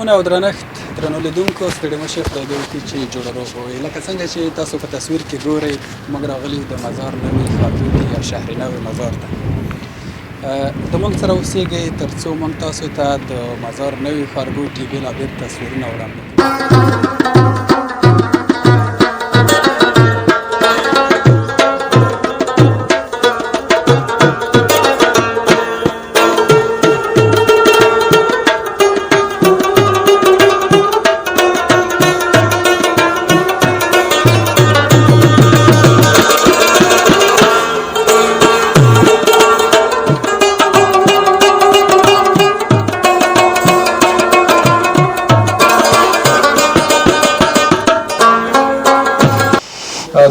محترمانه او درنښت درنو لیدونکو ستړي مه شئ خدای دې وکړي چې جوړ روغ وئ. لکه څنګه چې تاسو په تصویر کې ګورئ موږ راغلي د مزار نوي ښارګوټي یا شهر نوي مزار ته. د موږ سره اوسیږئ تر څو موږ تاسو ته د مزار نوي ښارګوټي بېلابېل تصویرونه وړاندې کړو.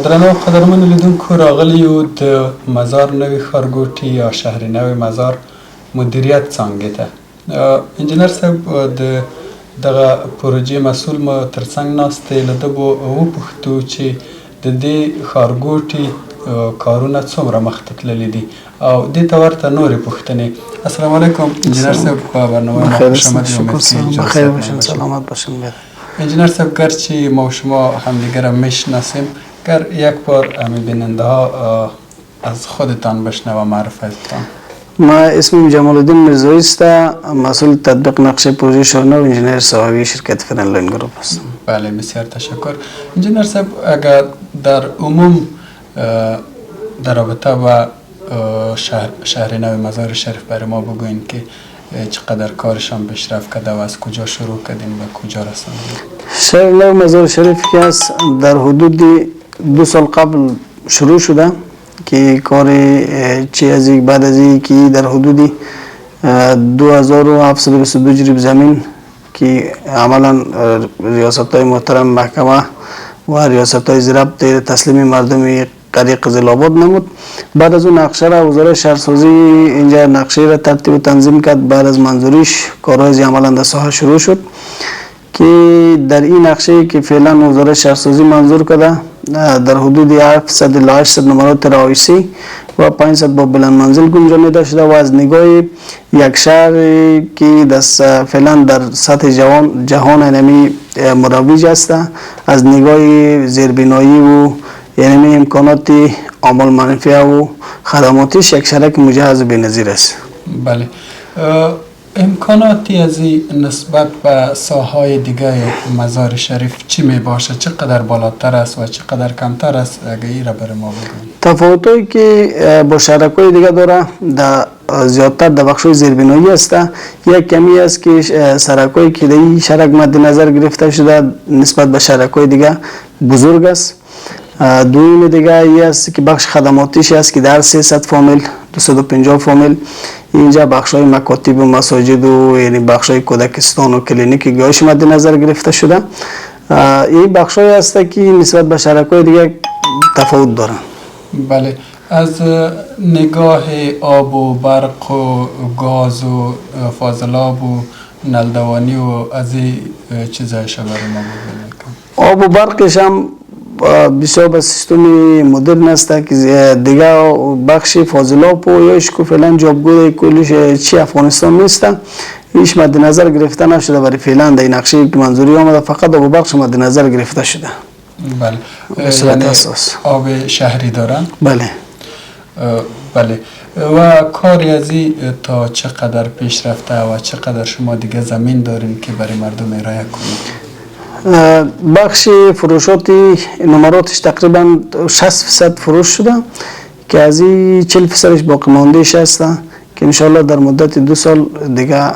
درنو قدرمنو لیدونکو راغلي یو د مزار نوي ښارګوټي یا شهر نوي مزار مدیریت څانګې ته. انجینر صاحب د دغه پروژې مسؤل مو ترڅنګ ناست دی. له ده به وپوښتو چې د دې ښارګوټي کارونه څومره مخته تللي دي او دې ته ورته نورې پوښتنې. السلام علیکم انجینر صاحب، په برنامه ما خوش آمدید. بخیر باشین، سلامت باشین. انجینر صاحب، گرچه ما و شما همدیگر را میشناسیم، گر یک بار همه بیننده ها از خودتان بشنوه و معرفتان. ما اسمم جمال الدین میرزایی است، مسئول تطبیق نقشه پروژه شهرنو و انجینر صاحبی شرکت فرنلاین گروپ هستم. بله، بسیار تشکر. انجینر صاحب، اگر در عموم در رابطه با شهر نو مزار شریف برای ما بگوین که چقدر کارشان پیشرفت کرده و از کجا شروع کردین و کجا رساندین؟ شهر نو مزار شریف که است در حدود 2 سال قبل شروع شده که کار بعد از این که در حدود 2722 جریب زمین که عملا ریاست های محترم محکمه و ریاست های ضبط تسلیم مردم قریه قزل‌آباد نمود. بعد از اون نقشه را وزارت شهرسازی اینجا نقشه را ترتیب و تنظیم کرد. بعد از منظوریش کارهای عملا در ساحه شروع شد که در این نقشه که فعلا وزارت شهرسازی منظور کرده در حدود 700 الی 800 نمرات رهایشی و 500 با بلند منزل گنجانیده شده و از نگاه یک شهر که فعلا در سطح جهان انمی مروج است، از نگاه زیربنایی و یعنی امکانات عامل منفعه و خدماتیش یک شهر مجهز و بی‌نظیر است. بله، امکاناتی از نسبت به ساحای دیگه مزار شریف چی می باشه؟ چقدر بالاتر است و چقدر کمتر است؟ اگه این را برای ما بگویید. تفاوتایی که با شهرک‌های دیگه داره زیادتر در بخش‌های زیربنایی است. یک کمی است که سرک‌هایی که در این شهر مد نظر گرفته شده نسبت به شهرک‌های دیگه بزرگ است. دوم دیگه ای است که بخش خدماتیش است که در 300 فامیل 250 فامیل اینجا بخش های مکاتب و مساجد و یعنی بخش های کودکستان و کلینیک گاهش مد نظر گرفته شده. این بخش های است که نسبت به شهرک‌های دیگه تفاوت دارن. بله، از نگاه آب و برق و گاز و فاضلاب و نلدوانی و از این چیزایش برای ما بگویید. آب و برقش هم بسیار به سیستم مدرن است که دیگه بخش فاضلاب و یاش که فعلا جابگوی کلیش چی افغانستان نیست، هیچ مد نظر گرفته نشده. برای فعلا در این نقشه که منظوری آمده فقط آب و برقش مد نظر گرفته شده. بله، یعنی آب شهری دارن؟ بله. بله، و کاری از این تا چقدر پیش رفته و چقدر شما دیگه زمین دارین که برای مردم ارائه کنید؟ بخش فروشات نمراتش تقریبا 60% فروش شده که از این 40%ش باقی ماندهش هست که انشاءالله در مدت 2 سال دیگه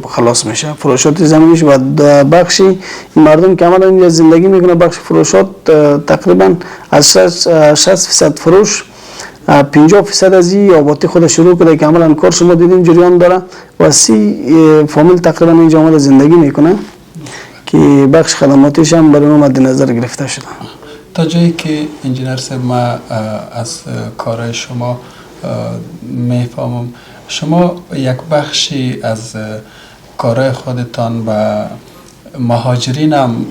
خلاص میشه فروشات زمینش. و بخشی مردم که عملا اینجا زندگی میکنه بخش فروشات تقریبا از 60% فروش 50% از این آبادی خود شروع کرده که عملا کار شما دیدین جریان داره و 30 فامیل تقریبا اینجا آمده زندگی میکنه که بخش خدماتیش هم برای ما مد نظر گرفته شده. تا جایی که انجینر صاحب ما از کارهای شما میفهمم، شما یک بخشی از کارهای خودتان به مهاجرین هم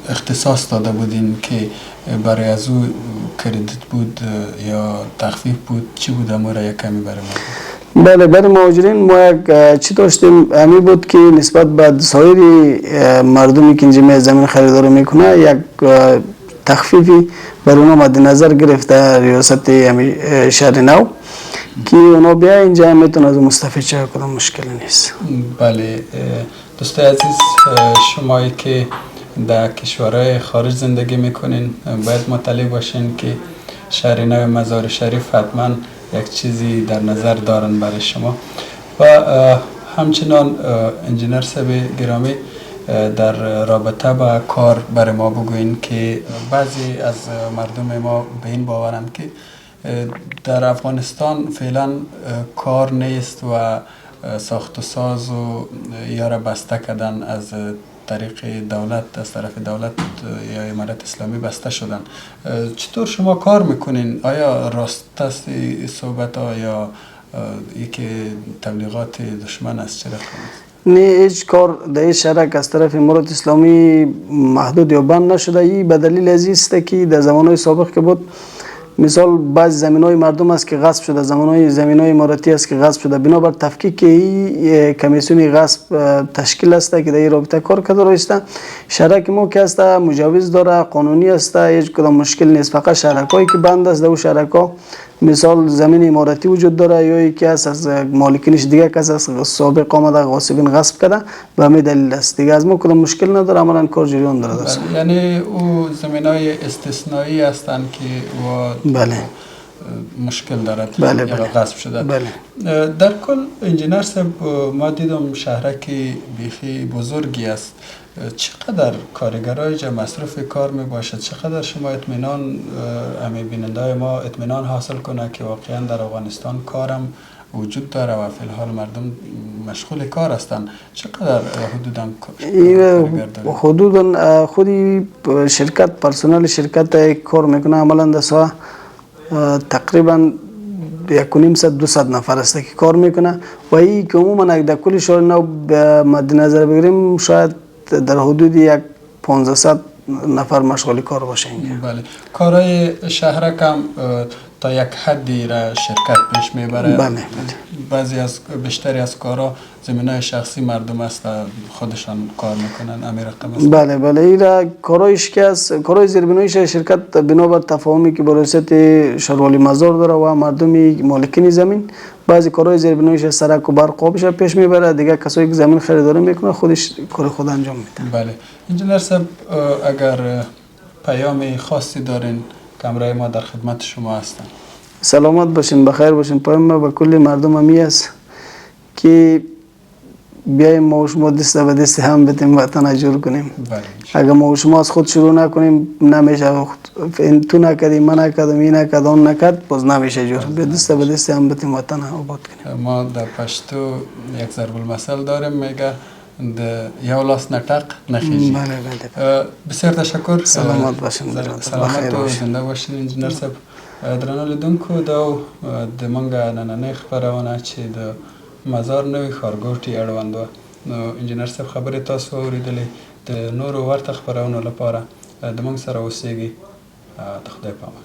اختصاص داده بودین که برای از او کردیت بود یا تخفیف بود، چی بود؟ امور یک کمی برای ما بله، برای مهاجرین ما یک چی داشتیم همی بود که نسبت به سایر مردمی که اینجا زمین خریداری میکنه یک تخفیفی برای اونا مد نظر گرفته ریاست همی شهر نو که اونا بیا اینجا میتونه از مستفید شه، کدام مشکلی نیست. بله دوستای عزیز، شمایی که در کشورهای خارج زندگی میکنین باید مطلع باشین که شهر نو مزار شریف حتما یک چیزی در نظر دارن برای شما. و همچنان انجینر صاحب گرامی در رابطه با کار برای ما بگوین که بعضی از مردم ما به این باورند که در افغانستان فعلا کار نیست و ساخت و ساز و یا را بسته کردن از طریق دولت، از طرف دولت یا امارت اسلامی بسته شدن. چطور شما کار میکنین؟ آیا راست است صحبت ها یا یکی تبلیغات دشمن است؟ چرا نه، هیچ کار در این شرک از طرف امارت اسلامی محدود یا بند نشده. این به دلیل از است که در زمانهای سابق که بود، مثال بعض زمینای مردم است که غصب شده، زمینای اماراتی است که غصب شده، بنابر تفکیک این کمیسیون غصب تشکیل است که در این رابطه کار کرده است. شرک ما که است مجوز داره، قانونی است، هیچ کدام مشکل نیست. فقط شرکایی که بند است، در شرکا مثال زمین اماراتی وجود داره یا یکی از مالکینش دیگه کس از سابق آمده غاصبین غصب کرده، به همین دلیل است. دیگه از ما کدام مشکل نداره، عملاً کار جریان داره. یعنی او زمینای استثنایی هستند که بله مشکل دارد، بله یا غصب شده. بله. در کل انجینر صاحب، ما دیدم شهرکی بیخی بزرگی است. چقدر کارگرای جا مصروف کار می باشد؟ چقدر شما اطمینان امی بیننده های ما اطمینان حاصل کنه که واقعا در افغانستان کارم وجود داره و فی الحال مردم مشغول کار هستند؟ چقدر حدوداً حدوداً خودی شرکت پرسنل شرکت کار میکنه، عملاً در تقریبا 1.5-200 نفر است که کار میکنه و این که عموما در کل شهر نو مد نظر بگیریم شاید در حدود 1500 نفر مشغول کار باشه اینجا. بله، کارهای شهرک هم تا یک حدی را شرکت پیش میبره. بله. بعضی از بیشتری از کارها زمینای شخصی مردم است، خودشان کار میکنن. امیر رقم است. بله بله، این را کارایش که است، کارای زیربناییش شرکت بنابر تفاهمی که با ریاست شهروالی مزار داره و مردمی مالکین زمین، بعضی کارهای زیربناییش سرک و برق آبش پیش میبره، دیگه کسایی که زمین خریداری میکنه خودش کار خود انجام میده. بله انجینر صاحب، اگر پیام خاصی دارین کامرای ما در خدمت شما هستن. سلامت باشین، بخیر باشین. پیام ما به کل مردم همی است که بیایم ما و شما دست به دست هم بدیم وطن جور کنیم. بله. اگر ما و شما از خود شروع نکنیم نمیشه. تو نکردی، من نکردم، این نکرد، آن نکرد، باز نمیشه جور. به دست به دست هم بدیم وطن آباد کنیم. ما در پشتو یک ضرب المثل داریم، میگه یو لاس نټق نخیجی. بله بله. بسیار تشکر. سلامت باشین. سلامت و زنده باشین انجینر صاحب. درنو لیدونکو دا د منګه نننۍ خپرونه چې د مزار نوې ښارګوټي اړوند وه، نو انجینر صاحب خبرې تاسو واورېدلې. د نورو ورته خپرونو لپاره د موږ سره اوسیږي. د خدای په امان.